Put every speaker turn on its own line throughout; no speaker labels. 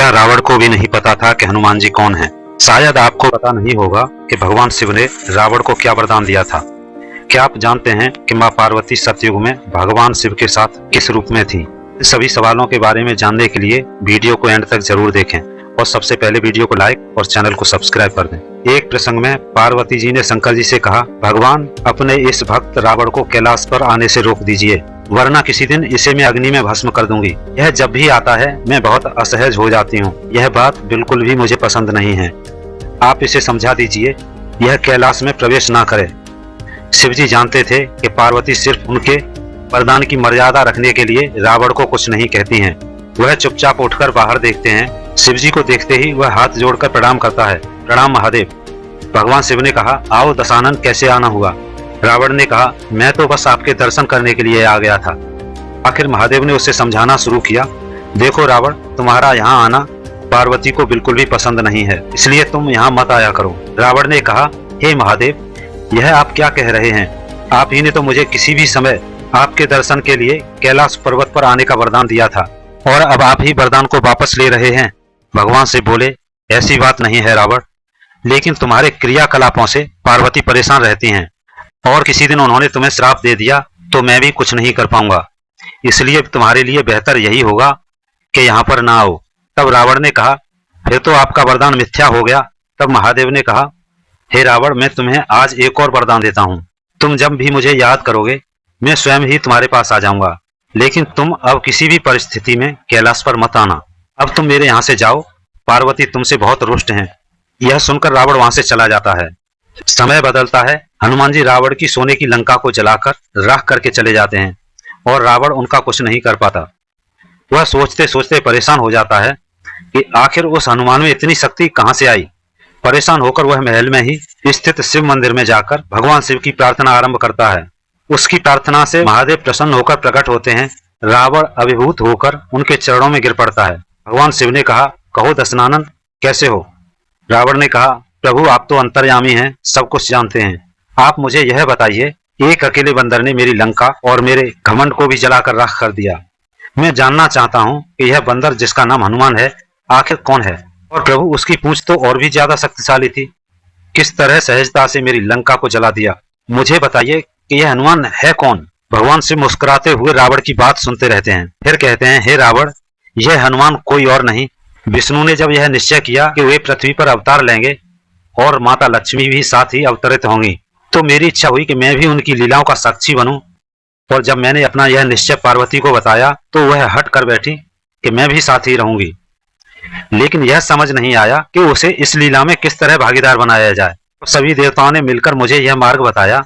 यह रावण को भी नहीं पता था कि हनुमान जी कौन हैं। शायद आपको पता नहीं होगा कि भगवान शिव ने रावण को क्या वरदान दिया था। क्या आप जानते हैं कि मां पार्वती सतयुग में भगवान शिव के साथ किस रूप में थी? सभी सवालों के बारे में जानने के लिए वीडियो को एंड तक जरूर देखें और सबसे पहले वीडियो को लाइक और चैनल को सब्सक्राइब कर दें। एक प्रसंग में पार्वती जी ने शंकर जी से कहा, भगवान अपने इस भक्त रावण को कैलाश पर आने से रोक दीजिए, वरना किसी दिन इसे मैं अग्नि में भस्म कर दूंगी। यह जब भी आता है मैं बहुत असहज हो जाती हूँ। यह बात बिल्कुल भी मुझे पसंद नहीं है। आप इसे समझा दीजिए, यह कैलाश में प्रवेश ना करे। शिवजी जानते थे कि पार्वती सिर्फ उनके वरदान की मर्यादा रखने के लिए रावण को कुछ नहीं कहती हैं। वह चुपचाप उठकर बाहर देखते हैं। शिवजी को देखते ही वह हाथ जोड़कर प्रणाम करता है। प्रणाम महादेव। भगवान शिव ने कहा, आओ दशानन, कैसे आना हुआ? रावण ने कहा, मैं तो बस आपके दर्शन करने के लिए आ गया था। आखिर महादेव ने उसे समझाना शुरू किया, देखो रावण, तुम्हारा यहाँ आना पार्वती को बिल्कुल भी पसंद नहीं है, इसलिए तुम यहाँ मत आया करो। रावण ने कहा, हे महादेव, यह आप क्या कह रहे हैं? आप ही ने तो मुझे किसी भी समय आपके दर्शन के लिए कैलाश पर्वत पर आने का वरदान दिया था, और अब आप ही वरदान को वापस ले रहे हैं। भगवान से बोले, ऐसी बात नहीं है रावण, लेकिन तुम्हारे क्रियाकलापों से पार्वती परेशान रहती हैं, और किसी दिन उन्होंने तुम्हें श्राप दे दिया तो मैं भी कुछ नहीं कर पाऊंगा, इसलिए तुम्हारे लिए बेहतर यही होगा कि यहाँ पर ना आओ। तब रावण ने कहा, फिर तो आपका वरदान मिथ्या हो गया। तब महादेव ने कहा, हे रावण, मैं तुम्हें आज एक और वरदान देता हूँ। तुम जब भी मुझे याद करोगे मैं स्वयं ही तुम्हारे पास आ जाऊंगा, लेकिन तुम अब किसी भी परिस्थिति में कैलाश पर मत आना। अब तुम मेरे यहाँ से जाओ, पार्वती तुमसे बहुत रुष्ट हैं। यह सुनकर रावण वहां से चला जाता है। समय बदलता है। हनुमान जी रावण की सोने की लंका को जलाकर राख करके चले जाते हैं, और रावण उनका कुछ नहीं कर पाता। वह सोचते सोचते परेशान हो जाता है कि आखिर उस हनुमान में इतनी शक्ति कहाँ से आई। परेशान होकर वह महल में ही स्थित शिव मंदिर में जाकर भगवान शिव की प्रार्थना आरंभ करता है। उसकी प्रार्थना से महादेव प्रसन्न होकर प्रकट होते हैं। रावण अभिभूत होकर उनके चरणों में गिर पड़ता है। भगवान शिव ने कहा, कहो दशनानन, कैसे हो? रावण ने कहा, प्रभु आप तो अंतर्यामी हैं, सब कुछ जानते हैं। आप मुझे यह बताइए, एक अकेले बंदर ने मेरी लंका और मेरे घमंड को भी जलाकर राख कर दिया। मैं जानना चाहता हूँ कि यह बंदर जिसका नाम हनुमान है आखिर कौन है? और प्रभु उसकी पूंछ तो और भी ज्यादा शक्तिशाली थी, किस तरह सहजता से मेरी लंका को जला दिया? मुझे बताइए कि यह हनुमान है कौन? भगवान से मुस्कुराते हुए रावण की बात सुनते रहते हैं। फिर कहते हैं, हे रावण, यह हनुमान कोई और नहीं, विष्णु ने जब यह निश्चय किया कि वे पृथ्वी पर अवतार लेंगे और माता लक्ष्मी भी साथ ही अवतरित होंगी, तो मेरी इच्छा हुई कि मैं भी उनकी लीलाओं का साक्षी बनूं। और जब मैंने अपना यह निश्चय पार्वती को बताया तो वह हट कर बैठी कि मैं भी साथ ही रहूंगी। लेकिन यह समझ नहीं आया कि उसे इस लीला में किस तरह भागीदार बनाया जाए। तो सभी देवताओं ने मिलकर मुझे यह मार्ग बताया,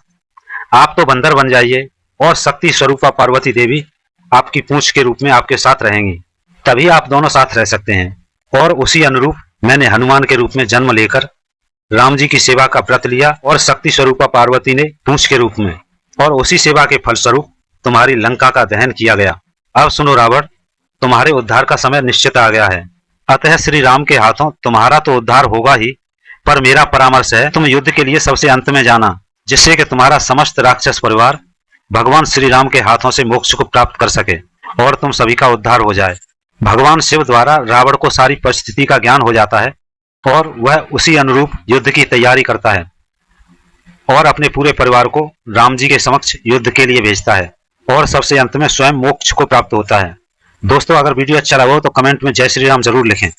आप तो बंदर बन जाइए और शक्ति स्वरूपा पार्वती देवी आपकी पूंछ के रूप में आपके साथ रहेंगी, तभी आप दोनों साथ रह सकते हैं। और उसी अनुरूप मैंने हनुमान के रूप में जन्म लेकर राम जी की सेवा का व्रत लिया, और शक्ति स्वरूपा पार्वती ने पूंछ के रूप में, और उसी सेवा के फलस्वरूप तुम्हारी लंका का दहन किया गया। अब सुनो रावण, तुम्हारे उद्धार का समय निश्चित आ गया है, अतः श्री राम के हाथों तुम्हारा तो उद्धार होगा ही, पर मेरा परामर्श है तुम युद्ध के लिए सबसे अंत में जाना, जिससे कि तुम्हारा समस्त राक्षस परिवार भगवान श्री राम के हाथों से मोक्ष को प्राप्त कर सके और तुम सभी का उद्धार हो जाए। भगवान शिव द्वारा रावण को सारी परिस्थिति का ज्ञान हो जाता है, और वह उसी अनुरूप युद्ध की तैयारी करता है और अपने पूरे परिवार को राम जी के समक्ष युद्ध के लिए भेजता है, और सबसे अंत में स्वयं मोक्ष को प्राप्त होता है। दोस्तों, अगर वीडियो अच्छा लगा हो तो कमेंट में जय श्री राम जरूर लिखें।